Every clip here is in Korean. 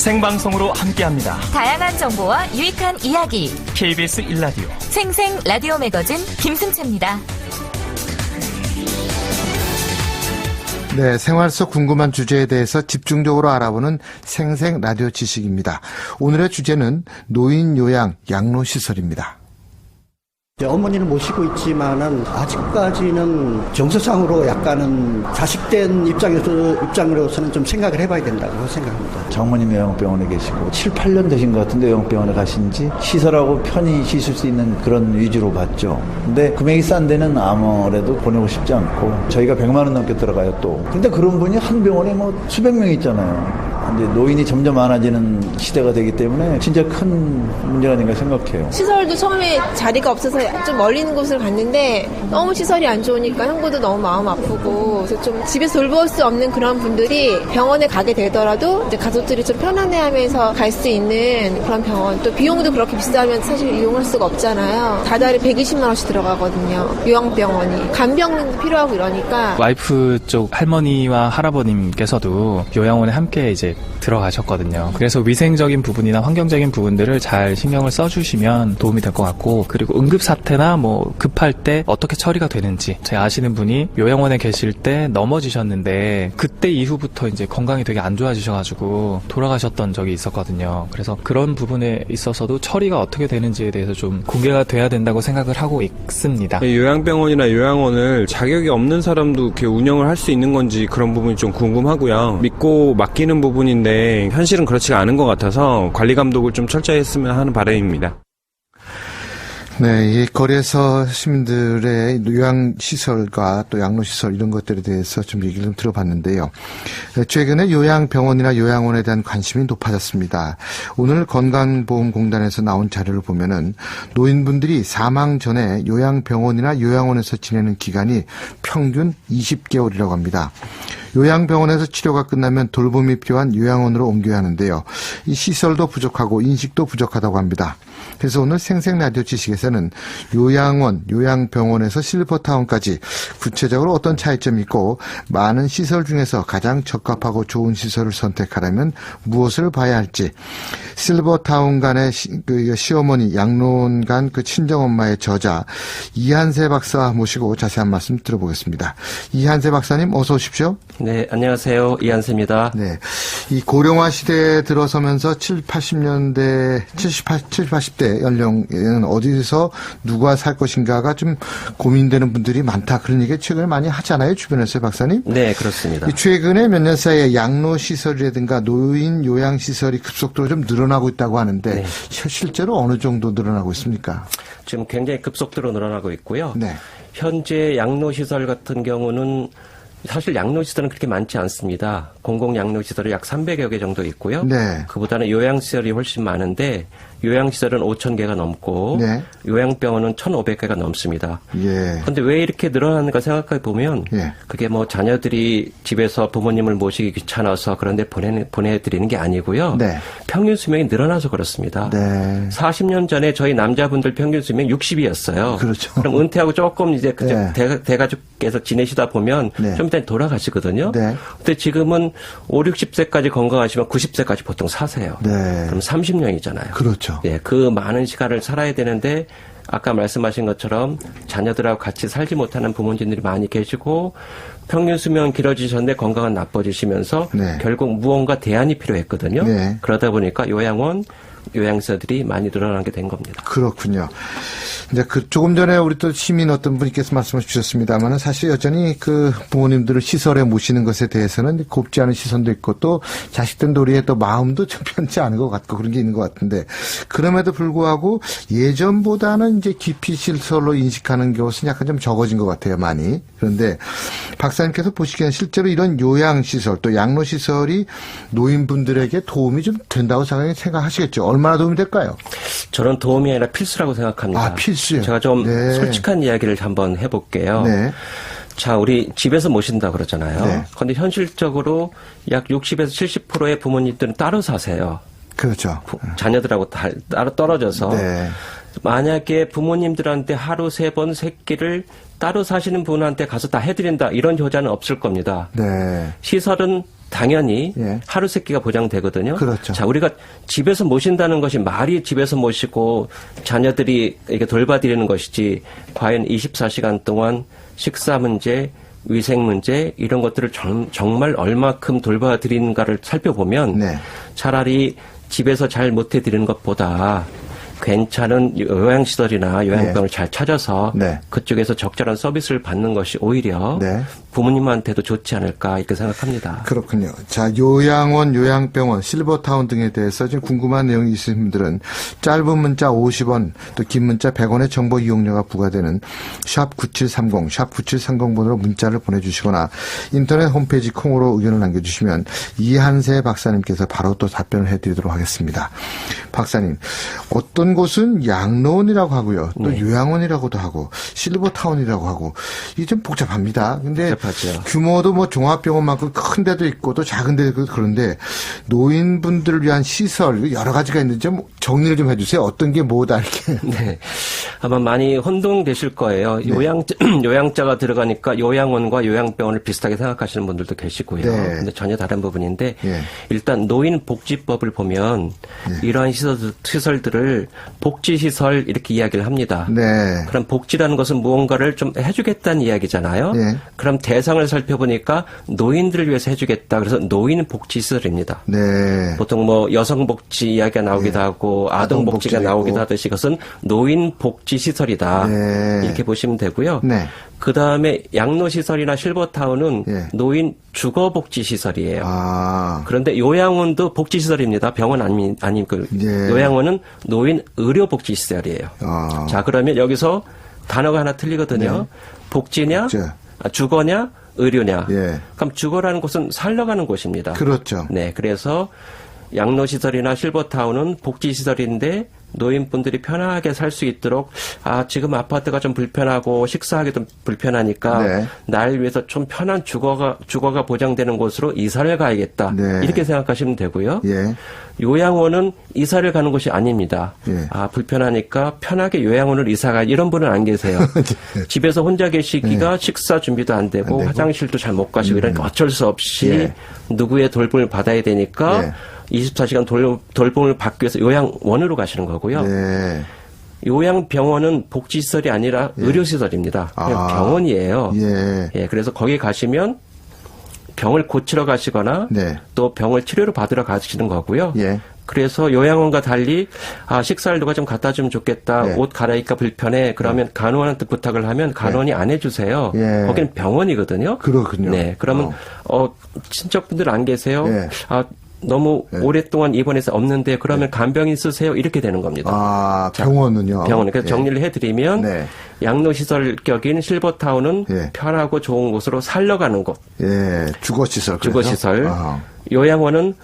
생방송으로 함께합니다. 다양한 정보와 유익한 이야기. KBS 1라디오 생생 라디오 매거진 김승채입니다. 네, 생활 속 궁금한 주제에 대해서 집중적으로 알아보는 생생 라디오 지식입니다. 오늘의 주제는 노인 요양 양로시설입니다. 어머니를 모시고 있지만은 아직까지는 정서상으로 약간은 자식된 입장으로서는 좀 생각을 해봐야 된다고 생각합니다. 장모님 요양병원에 계시고 7, 8년 되신 것 같은데 요양병원에 가신지 시설하고 편히 쉬실 수 있는 그런 위주로 봤죠. 근데 금액이 싼 데는 아무래도 보내고 싶지 않고 저희가 100만 원 넘게 들어가요 또. 근데 그런 분이 한 병원에 뭐 수백 명 있잖아요. 이제 노인이 점점 많아지는 시대가 되기 때문에 진짜 큰 문제가 아닌가 생각해요. 시설도 처음에 자리가 없어서 좀 멀리 있는 곳을 갔는데 너무 시설이 안 좋으니까 형부도 너무 마음 아프고 그래서 좀 집에서 돌볼 수 없는 그런 분들이 병원에 가게 되더라도 이제 가족들이 좀 편안해하면서 갈 수 있는 그런 병원, 또 비용도 그렇게 비싸면 사실 이용할 수가 없잖아요. 다달이 120만 원씩 들어가거든요. 요양병원이 간병도 필요하고 이러니까. 와이프 쪽 할머니와 할아버님께서도 요양원에 함께 이제 들어가셨거든요. 그래서 위생적인 부분이나 환경적인 부분들을 잘 신경을 써주시면 도움이 될 것 같고, 그리고 응급사태나 뭐 급할 때 어떻게 처리가 되는지, 제가 아시는 분이 요양원에 계실 때 넘어지셨는데 그때 이후부터 이제 건강이 되게 안 좋아지셔가지고 돌아가셨던 적이 있었거든요. 그래서 그런 부분에 있어서도 처리가 어떻게 되는지에 대해서 좀 공개가 돼야 된다고 생각을 하고 있습니다. 요양병원이나 요양원을 자격이 없는 사람도 이렇게 운영을 할 수 있는 건지 그런 부분이 좀 궁금하고요. 믿고 맡기는 부분인데 현실은 그렇지가 않은 것 같아서 관리 감독을 좀 철저히 했으면 하는 바람입니다. 네, 이 거리에서 시민들의 요양시설과 또 양로시설 이런 것들에 대해서 좀 얘기를 좀 들어봤는데요. 최근에 요양병원이나 요양원에 대한 관심이 높아졌습니다. 오늘 건강보험공단에서 나온 자료를 보면은 노인분들이 사망 전에 요양병원이나 요양원에서 지내는 기간이 평균 20개월이라고 합니다. 요양병원에서 치료가 끝나면 돌봄이 필요한 요양원으로 옮겨야 하는데요. 이 시설도 부족하고 인식도 부족하다고 합니다. 그래서 오늘 생생라디오 지식에서는 요양원, 요양병원에서 실버타운까지 구체적으로 어떤 차이점이 있고 많은 시설 중에서 가장 적합하고 좋은 시설을 선택하려면 무엇을 봐야 할지, 실버타운 간의 시어머니, 양로원 간 그 친정엄마의 저자 이한세 박사 모시고 자세한 말씀 들어보겠습니다. 이한세 박사님 어서 오십시오. 네, 안녕하세요. 이한세입니다. 네. 이 고령화 시대에 들어서면서 70, 80대 연령에는 어디서 누가 살 것인가가 좀 고민되는 분들이 많다. 그런 얘기 최근에 많이 하잖아요. 주변에서 박사님. 네, 그렇습니다. 최근에 몇 년 사이에 양로시설이라든가 노인 요양시설이 급속도로 좀 늘어나고 있다고 하는데 네. 실제로 어느 정도 늘어나고 있습니까? 지금 굉장히 급속도로 늘어나고 있고요. 네. 현재 양로시설 같은 경우는 사실 양로시설은 그렇게 많지 않습니다. 공공양로시설이 약 300여 개 정도 있고요. 네. 그보다는 요양시설이 훨씬 많은데 요양시설은 5,000개가 넘고 네. 요양병원은 1,500개가 넘습니다. 그런데 왜 이렇게 늘어나는가 생각해 보면 그게 뭐 자녀들이 집에서 부모님을 모시기 귀찮아서 그런 데 보내드리는 게 아니고요. 네. 평균 수명이 늘어나서 그렇습니다. 네. 40년 전에 저희 남자분들 평균 수명 60이었어요. 그렇죠. 그럼 은퇴하고 조금 이제 대가족께서 지내시다 보면 좀 이따 돌아가시거든요. 네. 근데 지금은 5, 60세까지 건강하시면 90세까지 보통 사세요. 네. 그럼 30년이잖아요. 그렇죠. 예, 그 많은 시간을 살아야 되는데 아까 말씀하신 것처럼 자녀들하고 같이 살지 못하는 부모님들이 많이 계시고 평균 수명은 길어지셨는데 건강은 나빠지시면서 결국 무언가 대안이 필요했거든요. 그러다 보니까 요양원, 요양시설들이 많이 늘어나게 된 겁니다. 그렇군요. 이제 조금 전에 우리 또 시민 어떤 분께서 말씀을 주셨습니다만은 사실 여전히 그 부모님들을 시설에 모시는 것에 대해서는 곱지 않은 시선도 있고 또 자식들 놀이에 또 마음도 좀 편치 않은 것 같고 그런 게 있는 것 같은데 그럼에도 불구하고 예전보다는 이제 기피 시설로 인식하는 것은 약간 좀 적어진 것 같아요, 많이. 그런데 박사님께서 보시기에는 실제로 이런 요양시설 또 양로시설이 노인분들에게 도움이 좀 된다고 생각하시겠죠? 얼마나 도움이 될까요? 저는 도움이 아니라 필수라고 생각합니다. 아, 필수요? 제가 좀 솔직한 이야기를 한번 해볼게요. 네. 자, 우리 집에서 모신다 그러잖아요. 그런데 현실적으로 약 60에서 70%의 부모님들은 따로 사세요. 그렇죠. 자녀들하고 따로 떨어져서. 만약에 부모님들한테 하루 3번, 3끼를 따로 사시는 분한테 가서 다 해드린다 이런 효자는 없을 겁니다. 시설은 당연히 예. 하루 세 끼가 보장되거든요. 그렇죠. 자, 우리가 집에서 모신다는 것이 말이 집에서 모시고 자녀들이 이렇게 돌봐드리는 것이지 과연 24시간 동안 식사 문제, 위생 문제 이런 것들을 정말 얼마큼 돌봐드리는가를 살펴보면 네. 차라리 집에서 잘 못해드리는 것보다 괜찮은 요양시설이나 요양병을 잘 찾아서 네. 그쪽에서 적절한 서비스를 받는 것이 오히려 네. 부모님한테도 좋지 않을까 이렇게 생각합니다. 그렇군요. 자, 요양원, 요양병원, 실버타운 등에 대해서 지금 궁금한 내용이 있으신 분들은 짧은 문자 50원, 또 긴 문자 100원의 정보 이용료가 부과되는 샵 9730, 샵 9730번으로 문자를 보내주시거나 인터넷 홈페이지 콩으로 의견을 남겨주시면 이한세 박사님께서 바로 또 답변을 해드리도록 하겠습니다. 박사님, 어떤 곳은 양로원이라고 하고요. 또 네. 요양원이라고도 하고 실버타운이라고 하고 이게 좀 복잡합니다. 근데 복잡하죠. 규모도 뭐 종합병원만큼 큰 데도 있고 또 작은 데도 있고 그런데 노인분들을 위한 시설 여러 가지가 있는데 좀 정리를 좀 해주세요. 어떤 게 뭐다 이렇게. 네. 아마 많이 혼동되실 거예요. 네. 요양자가 들어가니까 요양원과 요양병원을 비슷하게 생각하시는 분들도 계시고요. 네. 근데 전혀 다른 부분인데 예. 일단 노인복지법을 보면 이러한 시설들을 복지시설 이렇게 이야기를 합니다. 네. 그럼 복지라는 것은 무언가를 좀 해주겠다는 이야기잖아요. 네. 그럼 대상을 살펴보니까 노인들을 위해서 해주겠다. 그래서 노인복지시설입니다. 네. 보통 뭐 여성복지 이야기가 나오기도 하고 아동복지가 아동복지도 나오기도 있고. 하듯이 그것은 노인복지시설이다. 네. 이렇게 보시면 되고요. 네. 그 다음에 양로시설이나 실버타운은 예. 노인 주거복지시설이에요. 아. 그런데 요양원도 복지시설입니다. 병원 아닌 그 예. 요양원은 노인 의료복지시설이에요. 아. 자, 그러면 여기서 단어가 하나 틀리거든요. 복지냐, 복지. 주거냐, 의료냐. 예. 그럼 주거라는 곳은 살러가는 곳입니다. 그렇죠. 네, 그래서 양로시설이나 실버타운은 복지시설인데 노인분들이 편하게 살 수 있도록 지금 아파트가 좀 불편하고 식사하기 좀 불편하니까 네. 날 위해서 좀 편한 주거가 보장되는 곳으로 이사를 가야겠다. 네. 이렇게 생각하시면 되고요. 예. 요양원은 이사를 가는 곳이 아닙니다. 예. 불편하니까 편하게 요양원을 이사가 이런 분은 안 계세요. 집에서 혼자 계시기가 식사 준비도 안 되고 화장실도 잘 못 가시고 이러니까 어쩔 수 없이 예. 누구의 돌봄을 받아야 되니까 예. 24시간 돌봄을 받기 위해서 요양원으로 가시는 거고요. 네. 요양병원은 복지시설이 아니라 의료시설입니다. 그냥 병원이에요. 예. 그래서 거기 가시면 병을 고치러 가시거나 네. 또 병을 치료를 받으러 가시는 거고요. 예. 그래서 요양원과 달리 식사를 누가 좀 갖다 주면 좋겠다. 네. 옷 갈아입기가 불편해. 그러면 간호원한테 부탁을 하면 간호원이 안 해주세요. 예. 거기는 병원이거든요. 그렇군요. 네. 그러면 친척분들 안 계세요? 예. 너무 오랫동안 입원해서 없는데 그러면 간병 있으세요? 이렇게 되는 겁니다. 병원은요? 병원. 그래서 정리를 해드리면 네. 양로시설 격인 실버타운은 예. 편하고 좋은 곳으로 살러가는 곳. 예. 주거시설. 그래서? 주거시설. 요양원은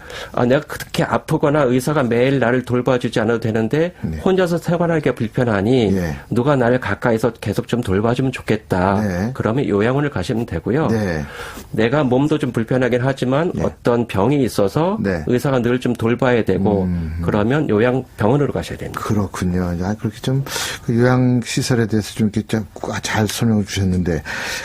내가 그렇게 아프거나 의사가 매일 나를 돌봐주지 않아도 되는데 혼자서 생활하기가 불편하니 예. 누가 나를 가까이서 계속 좀 돌봐주면 좋겠다. 네. 그러면 요양원을 가시면 되고요. 네. 내가 몸도 좀 불편하긴 하지만 어떤 병이 있어서 네. 의사가 늘 좀 돌봐야 되고 그러면 요양병원으로 가셔야 됩니다. 그렇군요. 그렇게 좀 그 요양시설에 대해서 좀 이렇게 잘 설명을 주셨는데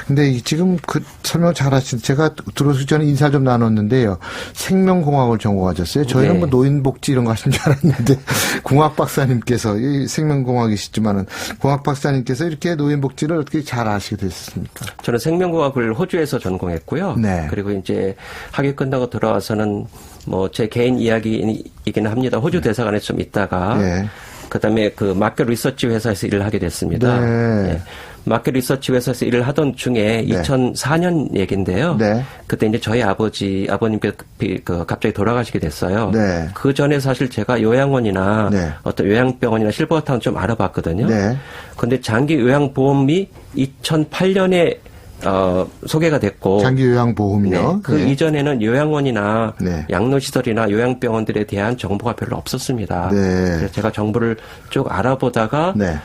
근데 지금 그 설명 잘 하신 제가 들어오기 전에 인사를 좀 나눴는데요. 생명공학을 전공하셨어요. 저희는 네. 뭐 노인복지 이런 거 하신 줄 알았는데 공학 박사님께서 이 생명공학이시지만은 공학 박사님께서 이렇게 노인복지를 어떻게 잘 아시게 됐습니까? 저는 생명공학을 호주에서 전공했고요. 네. 그리고 이제 학위 끝나고 돌아와서는 뭐 제 개인 이야기이기는 합니다. 호주 대사관에 좀 있다가 네. 그다음에 그 마켓 리서치 회사에서 일을 하게 됐습니다. 네. 네. 마켓 리서치 회사에서 일을 하던 중에 2004년 얘기인데요. 네. 그때 이제 저희 아버님께서 갑자기 돌아가시게 됐어요. 네. 그 전에 사실 제가 요양원이나 네. 어떤 요양병원이나 실버타운 좀 알아봤거든요. 네. 근데 장기 요양보험이 2008년에 소개가 됐고 장기요양보험이요. 네, 그 네. 이전에는 요양원이나 네. 양로시설이나 요양병원들에 대한 정보가 별로 없었습니다. 네. 그래서 제가 정보를 쭉 알아보다가 네.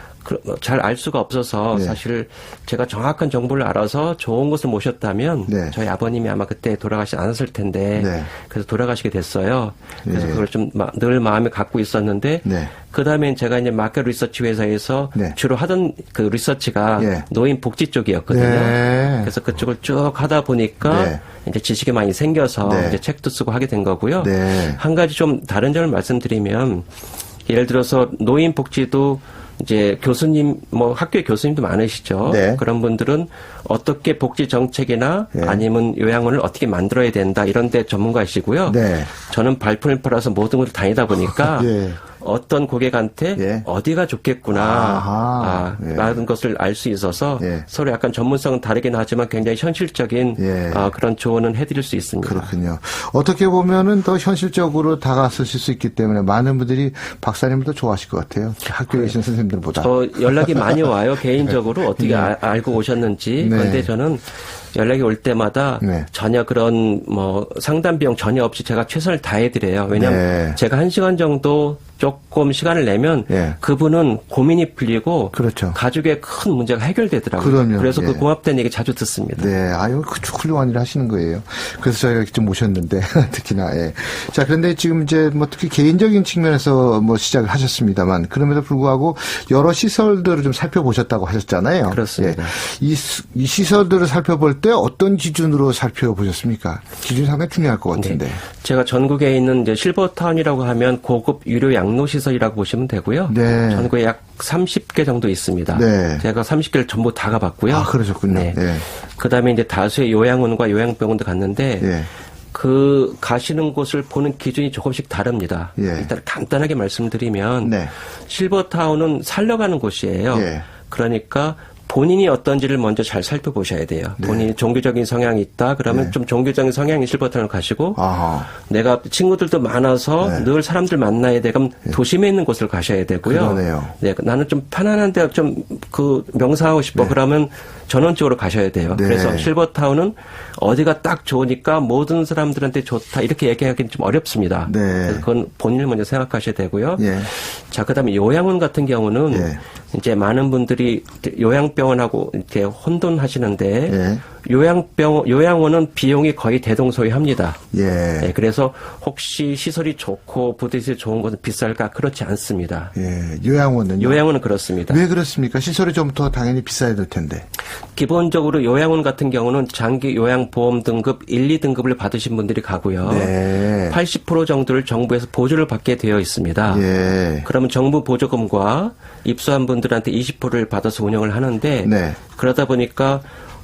잘 알 수가 없어서 네. 사실 제가 정확한 정보를 알아서 좋은 곳을 모셨다면 네. 저희 아버님이 아마 그때 돌아가시지 않았을 텐데 네. 그래서 돌아가시게 됐어요. 그래서 네. 그걸 좀 늘 마음에 갖고 있었는데 네. 그다음에 제가 이제 마켓 리서치 회사에서 네. 주로 하던 그 리서치가 네. 노인 복지 쪽이었거든요. 네. 그래서 그쪽을 쭉 하다 보니까 네. 이제 지식이 많이 생겨서 네. 이제 책도 쓰고 하게 된 거고요. 네. 한 가지 좀 다른 점을 말씀드리면 예를 들어서 노인 복지도 이제 교수님, 학교에 교수님도 많으시죠. 네. 그런 분들은 어떻게 복지 정책이나 네. 아니면 요양원을 어떻게 만들어야 된다 이런 데 전문가이시고요. 네. 저는 발품을 팔아서 모든 곳을 다니다 보니까 예. 어떤 고객한테 예. 어디가 좋겠구나 아하. 예. 라는 것을 알 수 있어서 예. 서로 약간 전문성은 다르긴 하지만 굉장히 현실적인 예. 그런 조언은 해드릴 수 있습니다. 그렇군요. 어떻게 보면은 더 현실적으로 다가서실 수 있기 때문에 많은 분들이 박사님도 좋아하실 것 같아요. 학교에 계신 선생님들보다. 저 연락이 많이 와요. 개인적으로 어떻게 네. 알고 오셨는지. 네. 그런데 저는 연락이 올 때마다 네. 전혀 그런 상담 비용 전혀 없이 제가 최선을 다해드려요. 왜냐하면 네. 제가 1시간 정도 조금 시간을 내면 예. 그분은 고민이 풀리고 그렇죠. 가족의 큰 문제가 해결되더라고요. 그럼요. 그래서 예. 그 고맙다는 얘기 자주 듣습니다. 네, 아유, 훌륭한 일을 하시는 거예요. 그래서 저희가 좀 모셨는데, 특히나, 예. 자, 그런데 지금 이제 특히 개인적인 측면에서 시작을 하셨습니다만, 그럼에도 불구하고 여러 시설들을 좀 살펴보셨다고 하셨잖아요. 그렇습니다. 예. 이 시설들을 살펴볼 때 어떤 기준으로 살펴보셨습니까? 기준이 상당히 중요할 것 같은데. 네. 제가 전국에 있는 이제 실버타운이라고 하면 고급 유료 양로시설이라고 보시면 되고요. 네. 전국에 약 30개 정도 있습니다. 네. 제가 30개를 전부 다 가봤고요. 아, 그러셨군요. 네. 예. 그다음에 이제 다수의 요양원과 요양병원도 갔는데 예. 그 가시는 곳을 보는 기준이 조금씩 다릅니다. 예. 일단 간단하게 말씀드리면 네. 실버타운은 살려가는 곳이에요. 예. 그러니까 본인이 어떤지를 먼저 잘 살펴보셔야 돼요. 네. 본인이 종교적인 성향이 있다. 그러면 네. 좀 종교적인 성향이 실버타운을 가시고 아하. 내가 친구들도 많아서 네. 늘 사람들 만나야 돼. 그럼 도심에 있는 곳을 가셔야 되고요. 그러네요. 네, 나는 좀 편안한데 좀 명상하고 싶어. 그러면 전원 쪽으로 가셔야 돼요. 네. 그래서 실버타운은 어디가 딱 좋으니까 모든 사람들한테 좋다 이렇게 얘기하기는 좀 어렵습니다. 네. 그래서 그건 본인을 먼저 생각하셔야 되고요. 예. 자, 그다음에 요양원 같은 경우는 예. 이제 많은 분들이 요양병원하고 이렇게 혼돈하시는데 예. 요양원은 비용이 거의 대동소이합니다. 예. 네, 그래서 혹시 시설이 좋고 부대시설이 좋은 것은 비쌀까? 그렇지 않습니다. 예. 요양원은요? 요양원은 그렇습니다. 왜 그렇습니까? 시설이 좀 더 당연히 비싸야 될 텐데. 기본적으로 요양원 같은 경우는 장기 요양보험 등급 1, 2등급을 받으신 분들이 가고요. 네. 80% 정도를 정부에서 보조를 받게 되어 있습니다. 예. 그러면 정부 보조금과 입소한 분들한테 20%를 받아서 운영을 하는데 네. 그러다 보니까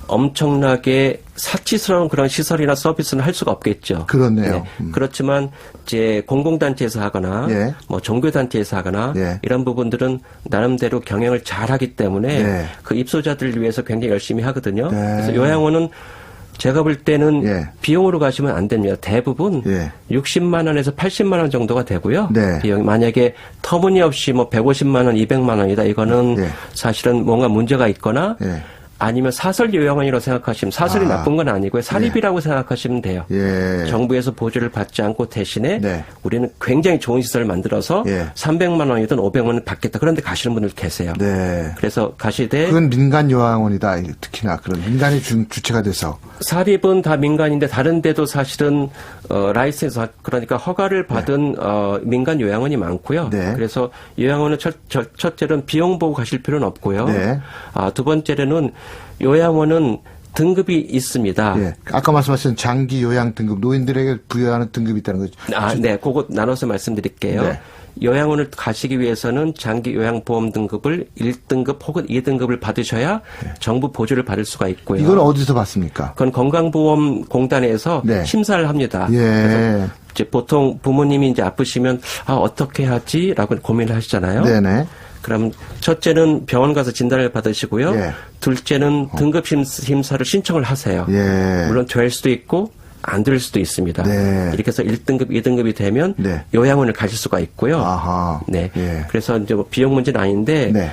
엄청나게 사치스러운 그런 시설이나 서비스는 할 수가 없겠죠. 그렇네요. 그렇지만 이제 공공단체에서 하거나 예. 종교단체에서 하거나 예. 이런 부분들은 나름대로 경영을 잘하기 때문에 네. 그 입소자들을 위해서 굉장히 열심히 하거든요. 네. 그래서 요양원은 제가 볼 때는 예. 비용으로 가시면 안 됩니다. 대부분 예. 60만 원에서 80만 원 정도가 되고요. 네. 비용이 만약에 터무니없이 150만 원, 200만 원이다. 이거는 예. 사실은 뭔가 문제가 있거나 예. 아니면 사설 요양원이라고 생각하시면 사설이 아. 나쁜 건 아니고요. 사립이라고 생각하시면 돼요. 예. 정부에서 보조를 받지 않고 대신에 네. 우리는 굉장히 좋은 시설을 만들어서 예. 300만 원이든 500만 원 받겠다. 그런데 가시는 분들 계세요. 네. 그래서 가시되 그건 민간 요양원이다. 특히나 그런 민간이 주체가 돼서. 사립은 다 민간인데 다른 데도 사실은 라이센스 그러니까 허가를 받은 민간 요양원이 많고요. 네. 그래서 요양원은 첫째는 비용 보고 가실 필요는 없고요. 네. 두 번째는 요양원은 등급이 있습니다. 예. 아까 말씀하신 장기 요양 등급, 노인들에게 부여하는 등급이 있다는 거죠. 네, 그거 나눠서 말씀드릴게요. 네. 요양원을 가시기 위해서는 장기 요양보험 등급을 1등급 혹은 2등급을 받으셔야 정부 보조를 받을 수가 있고요. 이건 어디서 받습니까? 그건 건강보험공단에서 네. 심사를 합니다. 예. 그래서 이제 보통 부모님이 이제 아프시면 어떻게 하지라고 고민을 하시잖아요. 네네. 그럼 첫째는 병원 가서 진단을 받으시고요. 예. 둘째는 등급 심사를 신청을 하세요. 예. 물론 될 수도 있고 안 될 수도 있습니다. 네. 이렇게 해서 1등급, 2등급이 되면 네. 요양원을 가실 수가 있고요. 아하. 네. 예. 그래서 이제 비용 문제는 아닌데 네.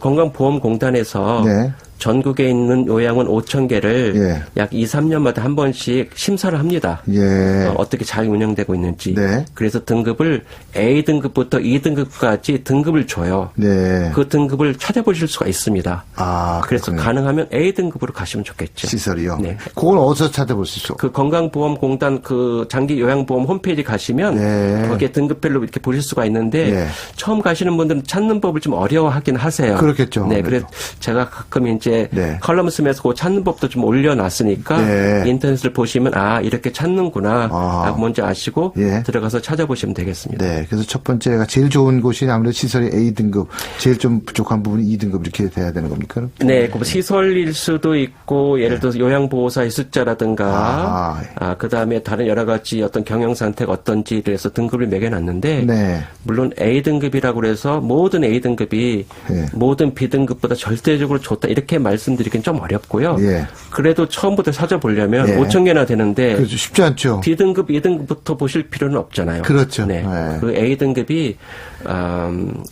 건강보험공단에서 네. 전국에 있는 요양원 5,000개를 예. 약 2, 3년마다 한 번씩 심사를 합니다. 예. 어떻게 잘 운영되고 있는지. 네. 그래서 등급을 A등급부터 2등급까지 등급을 줘요. 네. 그 등급을 찾아보실 수가 있습니다. 아, 그래서 그렇군요. 가능하면 A등급으로 가시면 좋겠죠. 시설이요? 네. 그건 어디서 찾아볼 수 있어? 그 건강보험공단 그 장기 요양보험 홈페이지 가시면 네. 거기에 등급별로 이렇게 보실 수가 있는데 네. 처음 가시는 분들은 찾는 법을 좀 어려워하긴 하세요. 그렇겠죠. 네, 아무래도. 그래서 제가 가끔 이제 네. 컬럼 쓰면서 그 찾는 법도 좀 올려놨으니까 네. 인터넷을 보시면 아 이렇게 찾는구나 아. 라고 먼저 아시고 예. 들어가서 찾아보시면 되겠습니다. 네. 그래서 첫 번째가 제일 좋은 곳이 아무래도 시설이 A등급, 제일 좀 부족한 부분이 2등급 이렇게 돼야 되는 겁니까? 네, 그 시설일 수도 있고 예를 들어서 요양보호사의 숫자라든가 그 다음에 다른 여러 가지 어떤 경영 상태가 어떤지에 대해서 등급을 매겨놨는데 네. 물론 A등급이라고 해서 모든 A등급이 예. 모든 B등급보다 절대적으로 좋다 이렇게 말씀드리긴 좀 어렵고요. 예. 그래도 처음부터 찾아보려면 예. 5,000개나 되는데 그렇죠. 쉽지 않죠. B등급, 2등급부터 보실 필요는 없잖아요. 그렇죠. 네. 네. 그 A등급이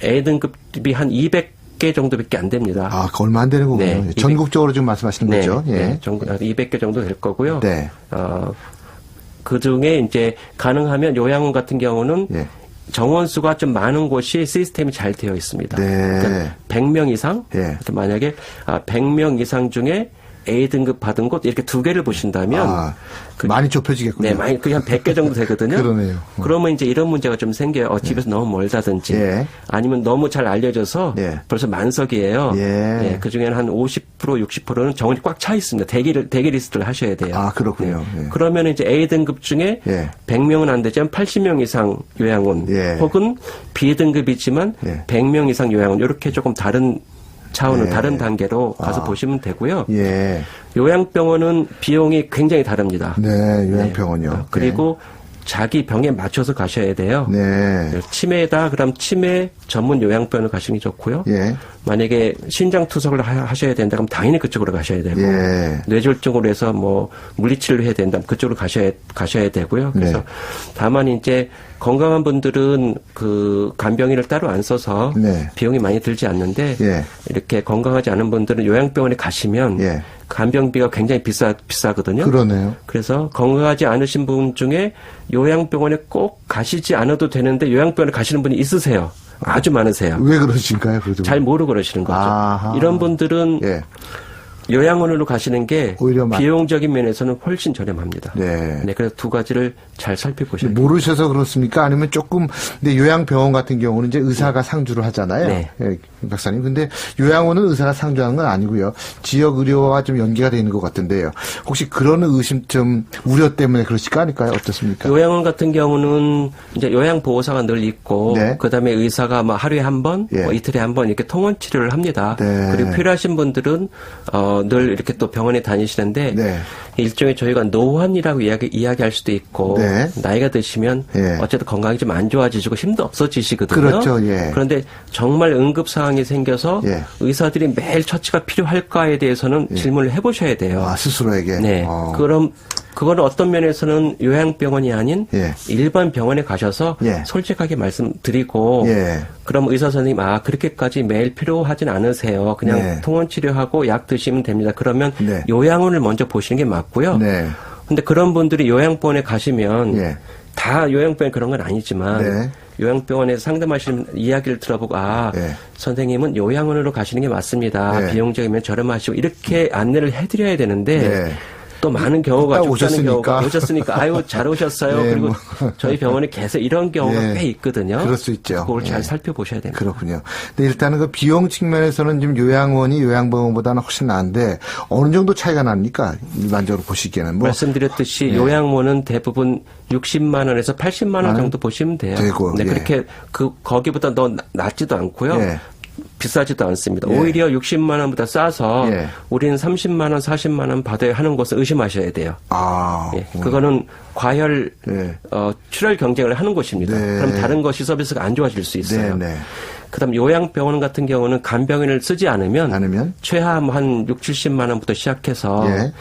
A등급이 한 200개 정도밖에 안 됩니다. 아, 그 얼마 안 되는 거군요. 네. 전국적으로 지금 말씀하시는 네, 거죠? 예. 네, 200개 정도 될 거고요. 네. 그 중에 이제 가능하면 요양원 같은 경우는 예. 정원 수가 좀 많은 곳이 시스템이 잘 되어 있습니다. 네. 그러니까 100명 이상, 예. 만약에 100명 이상 중에 A등급 받은 곳 이렇게 2개를 보신다면 많이 좁혀지겠군요. 네, 많이 그게 한 100개 정도 되거든요. 그러네요. 그러면 이제 이런 문제가 좀 생겨요. 집에서 너무 멀다든지 예. 아니면 너무 잘 알려져서 예. 벌써 만석이에요. 예. 네, 그 중에는 한 50%, 60%는 정원이 꽉 차 있습니다. 대기 리스트를 하셔야 돼요. 아, 그렇군요. 예. 그러면 이제 A등급 중에 예. 100명은 안 되지만 80명 이상 요양원 예. 혹은 B등급이지만 예. 100명 이상 요양원 이렇게 조금 다른 차원은 예. 다른 단계로 가서 보시면 되고요. 예. 요양병원은 비용이 굉장히 다릅니다. 네, 요양병원이요. 그리고 자기 병에 맞춰서 가셔야 돼요. 네. 치매다 그럼 치매 전문 요양병원을 가시는 게 좋고요. 예. 만약에 신장 투석을 하셔야 된다 그럼 당연히 그쪽으로 가셔야 되고 예. 뇌졸중으로 해서 뭐 물리치료를 해야 된다면 그쪽으로 가셔야 되고요. 그래서 네. 다만 이제 건강한 분들은 그 간병인을 따로 안 써서 네. 비용이 많이 들지 않는데 예. 이렇게 건강하지 않은 분들은 요양병원에 가시면 예. 간병비가 굉장히 비싸거든요. 그러네요. 그래서 건강하지 않으신 분 중에 요양병원에 꼭 가시지 않아도 되는데 요양병원에 가시는 분이 있으세요. 아주 많으세요. 왜 그러신가요? 그래도 잘 모르고 그러시는 거죠. 아하. 이런 분들은 예. 요양원으로 가시는 게 오히려 비용적인 면에서는 훨씬 저렴합니다. 네. 그래서 두 가지를 잘 살펴보셔야 돼요. 모르셔서 그렇습니까? 아니면 조금, 근데 요양병원 같은 경우는 이제 의사가 상주를 하잖아요. 네. 예, 박사님. 근데 요양원은 의사가 상주하는 건 아니고요. 지역 의료와 좀 연계가 되어 있는 것 같은데요. 혹시 그런 의심, 좀 우려 때문에 그러실까 아닐까요? 어떻습니까? 요양원 같은 경우는 이제 요양보호사가 늘 있고, 네. 그 다음에 의사가 뭐 하루에 한 번, 예. 뭐 이틀에 한 번 이렇게 통원 치료를 합니다. 네. 그리고 필요하신 분들은, 늘 이렇게 또 병원에 다니시는데, 네. 일종의 저희가 노환이라고 이야기할 수도 있고, 네. 나이가 드시면, 예. 어쨌든 건강이 좀 안 좋아지시고 힘도 없어지시거든요. 그렇죠, 예. 그런데 정말 응급 상황이 생겨서, 예. 의사들이 매일 처치가 필요할까에 대해서는 질문을 해보셔야 돼요. 아, 스스로에게? 네. 그럼 그거는 어떤 면에서는 요양병원이 아닌 예. 일반 병원에 가셔서 예. 솔직하게 말씀드리고 예. 그럼 의사 선생님 그렇게까지 매일 필요하진 않으세요. 그냥 네. 통원 치료하고 약 드시면 됩니다. 그러면 네. 요양원을 먼저 보시는 게 맞고요. 네. 근데 그런 분들이 요양병원에 가시면 예. 다 요양병원 그런 건 아니지만 네. 요양병원에서 상담하시는 이야기를 들어보고 예. 선생님은 요양원으로 가시는 게 맞습니다. 네. 비용적이면 저렴하시고 이렇게 안내를 해드려야 되는데 네. 또 많은 경우가 딱 죽자는 경우가 오셨으니까. 오셨으니까 아유 잘 오셨어요. 네, 그리고 뭐. 저희 병원에 계속 이런 경우가 네. 꽤 있거든요. 그럴 수 있죠. 그걸 잘 네. 살펴보셔야 됩니다. 그렇군요. 근데 일단은 그 비용 측면에서는 지금 요양원이 요양병원보다는 훨씬 나은데 어느 정도 차이가 납니까? 일반적으로 보시기에는 말씀드렸듯이 네. 요양원은 대부분 60만 원에서 80만 원 정도 보시면 돼요. 되고, 네, 예. 그렇게 거기보다 더 낮지도 않고요. 예. 비싸지도 않습니다. 예. 오히려 60만 원보다 싸서 예. 우리는 30만 원, 40만 원 받아야 하는 것을 의심하셔야 돼요. 예. 그거는 과열 네. 출혈 경쟁을 하는 곳입니다. 네. 그럼 다른 것이 서비스가 안 좋아질 수 있어요. 네, 네. 그다음 요양병원 같은 경우는 간병인을 쓰지 않으면 최하 한 6, 70만 원부터 시작해서 예.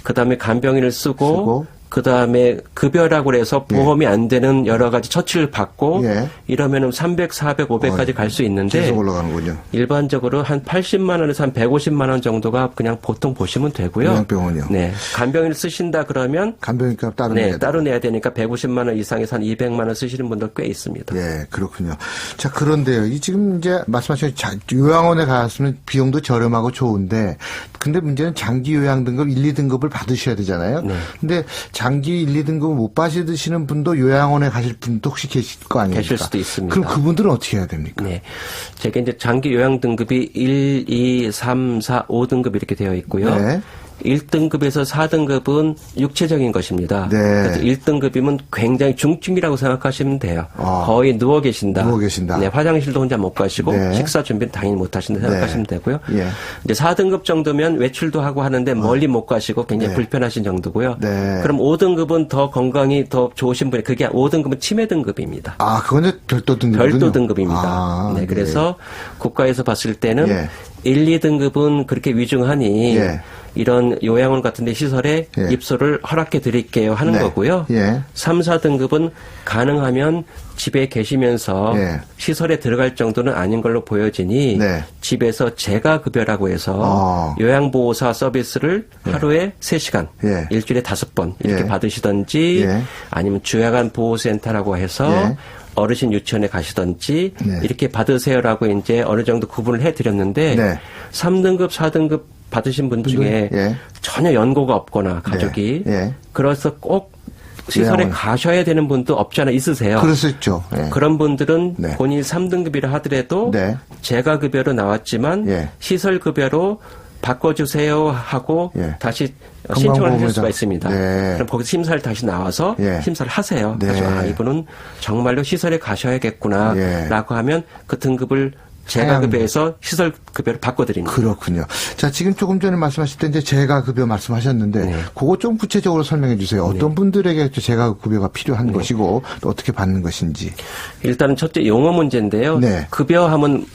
그다음에 간병인을 쓰고 그 다음에 급여라고 해서 보험이 안 되는 여러 가지 처치를 받고 예. 이러면은 300, 400, 500까지 갈 수 있는데 계속 올라가는군요. 일반적으로 한 80만 원에서 한 150만 원 정도가 그냥 보통 보시면 되고요. 요양병원이요. 네. 간병인을 쓰신다 그러면 간병인값 따로 내야 돼요. 따로 내야 되니까 150만 원 이상에서 한 200만 원 쓰시는 분들 꽤 있습니다. 예, 그렇군요. 자, 그런데요. 이 지금 이제 말씀하신 요양원에 갔으면 비용도 저렴하고 좋은데, 근데 문제는 장기 요양 등급 1, 2등급을 받으셔야 되잖아요. 네. 근데 장기 1, 2등급을 못 받으시는 분도 요양원에 가실 분도 혹시 계실 거 아닙니까? 계실 수도 있습니다. 그럼 그분들은 어떻게 해야 됩니까? 네. 제가 이제 장기 요양 등급이 1, 2, 3, 4, 5등급 이렇게 되어 있고요. 네. 1등급에서 4등급은 육체적인 것입니다. 네. 그래서 1등급이면 굉장히 중증이라고 생각하시면 돼요. 거의 누워 계신다. 누워 계신다. 네, 화장실도 혼자 못 가시고 네. 식사 준비는 당연히 못 하신다 생각하시면 되고요. 예. 이제 4등급 정도면 외출도 하고 하는데 멀리 못 가시고 굉장히 네. 불편하신 정도고요. 네. 그럼 5등급은 더 건강이 더 좋으신 분이 그게 5등급은 치매 등급입니다. 아, 그건 별도 등급이군요. 별도 등급입니다. 아, 네, 그래서 국가에서 봤을 때는 예. 1, 2등급은 그렇게 위중하니 예. 이런 요양원 같은 데 시설에 예. 입소를 허락해 드릴게요 하는 네. 거고요. 예. 3, 4등급은 가능하면 집에 계시면서 예. 시설에 들어갈 정도는 아닌 걸로 보여지니 네. 집에서 재가급여라고 해서 요양보호사 서비스를 하루에 3시간, 예. 일주일에 5번 이렇게 예. 받으시던지 예. 아니면 주야간 보호센터라고 해서 예. 어르신 유치원에 가시던지 네. 이렇게 받으세요라고 이제 어느 정도 구분을 해드렸는데 네. 3등급, 4등급 받으신 분 중에 예. 전혀 연고가 없거나 가족이 예. 그래서 꼭 시설에 요양원. 가셔야 되는 분도 없지 않아 있으세요. 그럴 수 있죠. 예. 그런 분들은 네. 본인이 3등급이라 하더라도 네. 재가급여로 나왔지만 예. 시설급여로 바꿔주세요 하고 예. 다시 신청을 하실 건강보험에다. 수가 있습니다. 네. 그럼 거기서 심사를 다시 나와서 예. 심사를 하세요. 네. 그래서 이분은 정말로 시설에 가셔야겠구나 예. 라고 하면 그 등급을 재가급여에서 시설급여를 바꿔드립니다. 그렇군요. 자, 지금 조금 전에 말씀하실 때 이제 재가급여 말씀하셨는데, 네. 그거 좀 구체적으로 설명해 주세요. 어떤 분들에게 재가급여가 필요한 네. 것이고, 또 어떻게 받는 것인지. 일단은 첫째 용어 문제인데요. 네. 급여하면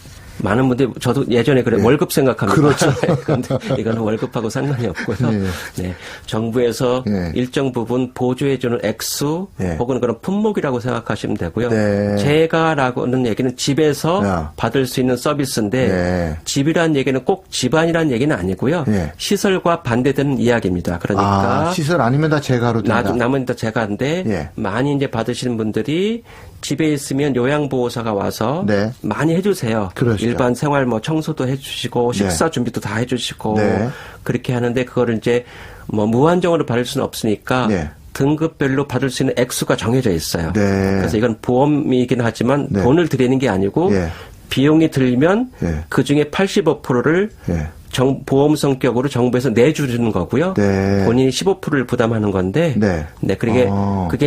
많은 분들이 저도 예전에 그래 네. 월급 생각합니다. 그렇죠. 그런데 이거는 월급하고 상관이 없고요. 네. 네. 정부에서 네. 일정 부분 보조해주는 액수 네. 혹은 그런 품목이라고 생각하시면 되고요. 네. 재가라고는 얘기는 집에서 야. 받을 수 있는 서비스인데 네. 집이라는 얘기는 꼭 집안이라는 얘기는 아니고요. 네. 시설과 반대되는 이야기입니다. 그러니까 시설 아니면 다 재가로 된다. 남은 다 재가인데 예. 많이 이제 받으시는 분들이 집에 있으면 요양보호사가 와서 네. 많이 해주세요. 그러시죠. 일반 생활 뭐 청소도 해주시고 식사 준비도 다 해주시고 네. 그렇게 하는데 그거를 이제 뭐 무한정으로 받을 수는 없으니까 네. 등급별로 받을 수 있는 액수가 정해져 있어요. 네. 그래서 이건 보험이긴 하지만 네. 돈을 드리는 게 아니고 예. 비용이 들면 예. 그 중에 85%를 예. 보험 성격으로 정부에서 내주는 거고요. 네. 본인이 15%를 부담하는 건데, 네. 그게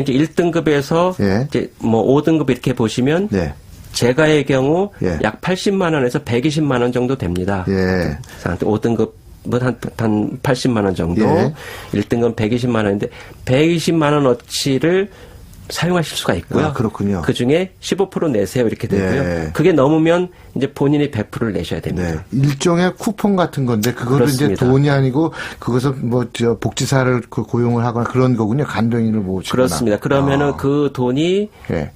이제 1등급에서 예. 이제 뭐 5등급 이렇게 보시면 네. 재가의 경우 예. 약 80만 원에서 120만 원 정도 됩니다. 예. 5등급 한 80만 원 정도, 예. 1등급 120만 원인데 120만 원어치를 사용하실 수가 있고요. 아, 그렇군요. 그 중에 15% 내세요 이렇게 되고요. 예. 그게 넘으면 이제 본인이 100%를 내셔야 됩니다. 네. 일종의 쿠폰 같은 건데, 그거를 이제 그렇습니다. 돈이 아니고, 그것을 복지사를 고용을 하거나 그런 거군요. 간병인을 모시거나. 그렇습니다. 그러면은 그 돈이 예.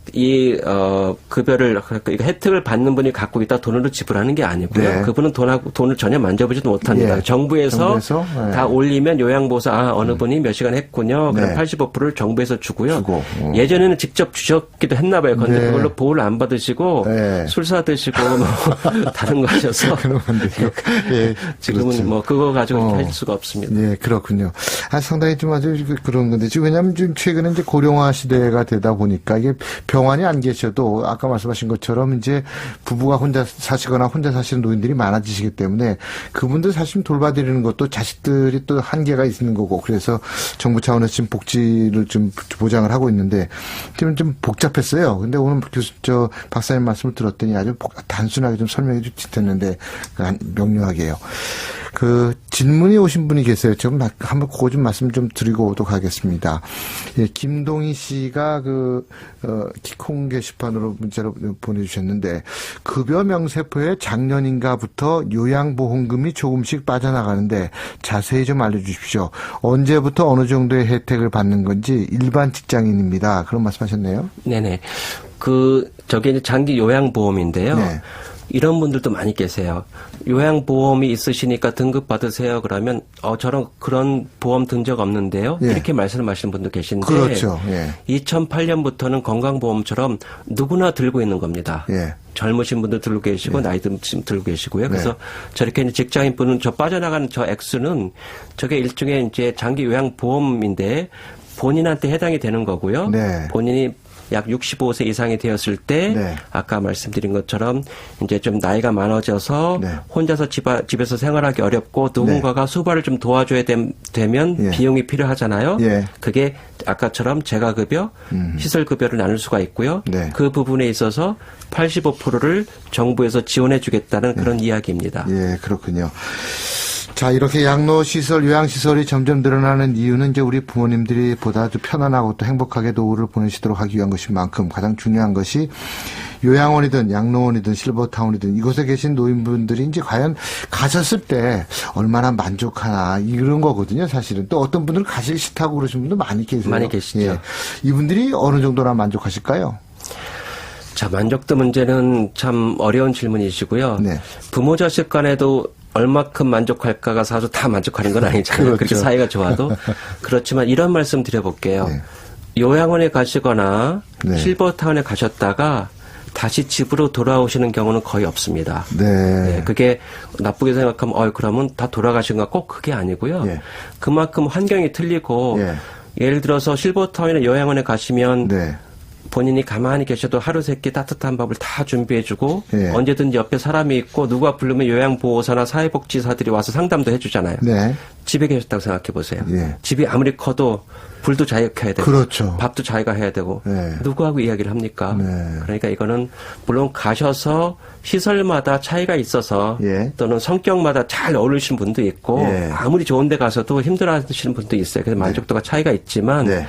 급여를 그러니까 혜택을 받는 분이 갖고 있다 돈으로 지불하는 게 아니고요. 네. 그분은 돈을 전혀 만져보지도 못합니다. 예. 정부에서 예. 다 올리면 요양보호사 어느 분이 몇 시간 했군요. 그럼 네. 85%를 정부에서 주고요. 주고. 예전에는 직접 주셨기도 했나 봐요. 그런데 네. 그걸로 보호를 안 받으시고 네. 술 사드시고 뭐 다른 거 하셔서 그런 건데요. 예. 지금은 그렇죠. 뭐 그거 가지고 할 수가 없습니다. 예, 그렇군요. 상당히 좀 아주 그런 건데, 지금 왜냐하면 지금 최근에 이제 고령화 시대가 되다 보니까 이게 병환이 안 계셔도 아까 말씀하신 것처럼 이제 부부가 혼자 사시거나 혼자 사시는 노인들이 많아지시기 때문에 그분들 사실 돌봐드리는 것도 자식들이 또 한계가 있는 거고, 그래서 정부 차원에서 지금 복지를 좀 보장을 하고 있는데 지금 좀 복잡했어요. 근데 오늘 박사님 말씀을 들었더니 아주 단순하게 좀 설명해 주셨는데 명료하게요. 질문이 오신 분이 계세요. 좀 한번 그거 좀 말씀 좀 드리고 오도록 하겠습니다. 예, 김동희 씨가 기콩 게시판으로 문자로 보내주셨는데, 급여 명세표에 작년인가부터 요양보험금이 조금씩 빠져나가는데 자세히 좀 알려주십시오. 언제부터 어느 정도의 혜택을 받는 건지. 일반 직장인입니다. 그런 말씀하셨네요. 네네. 저게 이제 장기 요양보험인데요. 네. 이런 분들도 많이 계세요. 요양보험이 있으시니까 등급 받으세요. 그러면 저런 그런 보험 든 적 없는데요. 예. 이렇게 말씀하시는 분도 계신데, 그렇죠. 예. 2008년부터는 건강보험처럼 누구나 들고 있는 겁니다. 예. 젊으신 분들 들고 계시고 나이 든 들고 계시고요. 그래서 저렇게 이제 직장인 분은 저 빠져나가는 저 액수는 저게 일종의 이제 장기 요양보험인데 본인한테 해당이 되는 거고요. 네. 본인이 약 65세 이상이 되었을 때 네. 아까 말씀드린 것처럼 이제 좀 나이가 많아져서 네. 혼자서 집에서 생활하기 어렵고 누군가가 수발을 좀 도와줘야 되면 예. 비용이 필요하잖아요. 예. 그게 아까처럼 재가급여, 시설급여를 나눌 수가 있고요. 네. 그 부분에 있어서 85%를 정부에서 지원해 주겠다는 그런 이야기입니다. 예, 그렇군요. 자, 이렇게 양로시설, 요양시설이 점점 늘어나는 이유는 이제 우리 부모님들이 보다 더 편안하고 또 행복하게 노후를 보내시도록 하기 위한 것인 만큼 가장 중요한 것이 요양원이든 양로원이든 실버타운이든 이곳에 계신 노인분들이 이제 과연 가셨을 때 얼마나 만족하나 이런 거거든요, 사실은. 또 어떤 분들은 가시기 싫다고 그러신 분도 많이 계세요. 많이 계시죠. 예. 이분들이 어느 정도나 만족하실까요? 자, 만족도 문제는 참 어려운 질문이시고요. 네. 부모 자식 간에도 얼마큼 만족할까가 사실 다 만족하는 건 아니잖아요. 그렇죠. 그렇게 사이가 좋아도. 그렇지만 이런 말씀 드려볼게요. 네. 요양원에 가시거나 네. 실버타운에 가셨다가 다시 집으로 돌아오시는 경우는 거의 없습니다. 네. 그게 나쁘게 생각하면 그러면 다 돌아가신가 꼭 그게 아니고요. 예. 그만큼 환경이 틀리고 예. 예를 들어서 실버타운이나 요양원에 가시면 네. 본인이 가만히 계셔도 하루 세끼 따뜻한 밥을 다 준비해주고 예. 언제든지 옆에 사람이 있고 누가 부르면 요양보호사나 사회복지사들이 와서 상담도 해주잖아요. 네. 집에 계셨다고 생각해 보세요. 예. 집이 아무리 커도 불도 자기가 켜야 되고 그렇죠. 밥도 자기가 해야 되고 네. 누구하고 이야기를 합니까? 네. 그러니까 이거는 물론 가셔서 시설마다 차이가 있어서 예. 또는 성격마다 잘 어울리시는 분도 있고 예. 아무리 좋은 데 가서도 힘들어하시는 분도 있어요. 그래서 만족도가 차이가 있지만 네.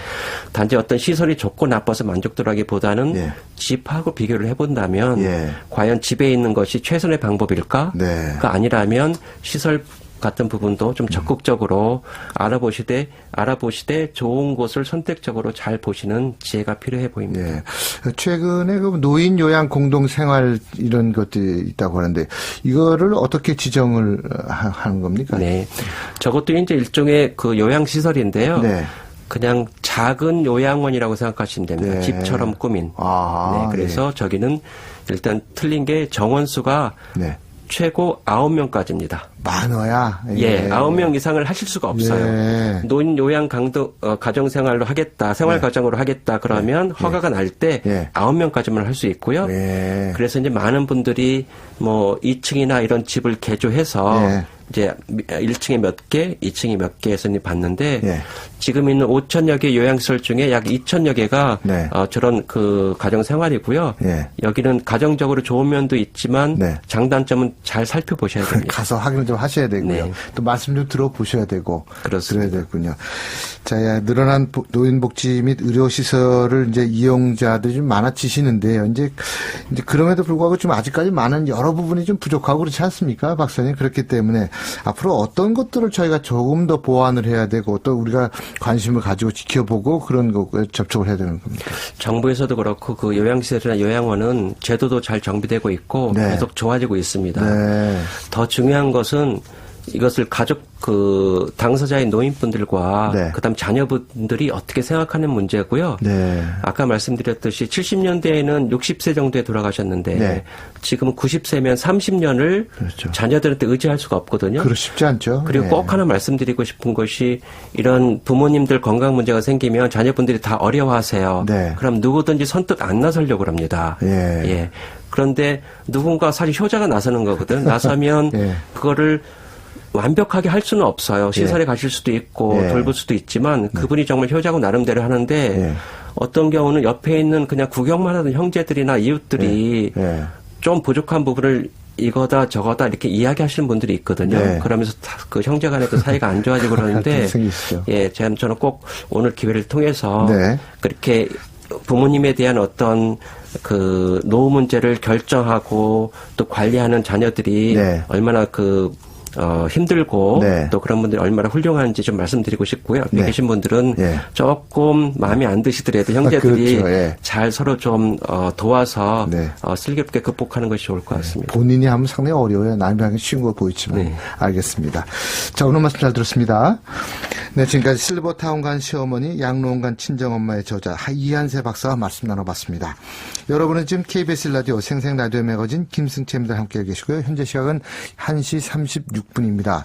단지 어떤 시설이 좋고 나빠서 만족도라기보다는 예. 집하고 비교를 해본다면 예. 과연 집에 있는 것이 최선의 방법일까? 네. 그 아니라면 시설 같은 부분도 좀 적극적으로 알아보시되 좋은 곳을 선택적으로 잘 보시는 지혜가 필요해 보입니다. 예. 최근에 그 노인 요양 공동 생활 이런 것들이 있다고 하는데 이거를 어떻게 지정을 하는 겁니까? 네. 저것도 이제 일종의 그 요양 시설인데요. 네. 그냥 작은 요양원이라고 생각하시면 됩니다. 네. 집처럼 꾸민. 아, 네. 그래서 저기는 일단 틀린 게 정원수가 네. 최고 9명까지입니다. 많아야. 예, 9명 이상을 하실 수가 없어요. 예. 노인 요양 가정생활로 하겠다, 생활가정으로 하겠다 그러면 허가가 날 때 예. 9명까지만 할 수 있고요. 예. 그래서 이제 많은 분들이 뭐 2층이나 이런 집을 개조해서 예. 이제 1층에 몇 개, 2층에 몇 개 해서 봤는데 예. 지금 있는 5천여 개 요양시설 중에 약 2천여 개가 네. 저런 그 가정생활이고요. 예. 여기는 가정적으로 좋은 면도 있지만 네. 장단점은 잘 살펴보셔야 됩니다. 가서 확인을 좀 하셔야 되고요. 네. 또 말씀 좀 들어보셔야 되고. 그렇습니다. 그래야 되군요. 자, 늘어난 노인복지 및 의료시설을 이제 이용자들이 좀 많아지시는데요. 이제 그럼에도 불구하고 좀 아직까지 많은 여러 부분이 좀 부족하고 그렇지 않습니까? 박사님. 그렇기 때문에 앞으로 어떤 것들을 저희가 조금 더 보완을 해야 되고 또 우리가 관심을 가지고 지켜보고 그런 거에 접촉을 해야 되는 겁니다. 정부에서도 그렇고 그 요양시설이나 요양원은 제도도 잘 정비되고 있고 네. 계속 좋아지고 있습니다. 네. 더 중요한 것은 이것을 가족 그 당사자인 노인분들과 네. 그다음 자녀분들이 어떻게 생각하는 문제고요. 네. 아까 말씀드렸듯이 70년대에는 60세 정도에 돌아가셨는데 네. 지금 90세면 30년을 그렇죠. 자녀들한테 의지할 수가 없거든요. 그렇 쉽지 않죠. 그리고 네. 꼭 하나 말씀드리고 싶은 것이 이런 부모님들 건강 문제가 생기면 자녀분들이 다 어려워하세요. 네. 그럼 누구든지 선뜻 안 나서려고 합니다. 예. 그런데 누군가 사실 효자가 나서는 거거든. 나서면 예. 그거를 완벽하게 할 수는 없어요. 시설에 가실 수도 있고 예. 돌볼 수도 있지만 그분이 정말 효자고 나름대로 하는데 예. 어떤 경우는 옆에 있는 그냥 구경만 하던 형제들이나 이웃들이 예. 좀 부족한 부분을 이거다 저거다 이렇게 이야기하시는 분들이 있거든요. 네. 그러면서 그 형제간에도 사이가 안 좋아지고 그러는데 생기시죠. 예, 저는 꼭 오늘 기회를 통해서 네. 그렇게 부모님에 대한 어떤 그 노후 문제를 결정하고 또 관리하는 자녀들이 네. 얼마나 힘들고 네. 또 그런 분들이 얼마나 훌륭한지 좀 말씀드리고 싶고요. 옆에 네. 계신 분들은 네. 조금 마음에 안 드시더라도 형제들이 그렇죠. 예. 잘 서로 좀 도와서 네. 슬기롭게 극복하는 것이 좋을 것 같습니다. 본인이 하면 상당히 어려워요. 남이 하기 쉬운 거 보이지만. 네. 알겠습니다. 자, 오늘 말씀 잘 들었습니다. 네, 지금까지 실버타운간 시어머니, 양로원간 친정엄마의 저자 이한세 박사와 말씀 나눠봤습니다. 여러분은 지금 KBS 라디오 생생라디오 매거진 김승채입니다. 함께 계시고요. 현재 시각은 1시 36분입니다.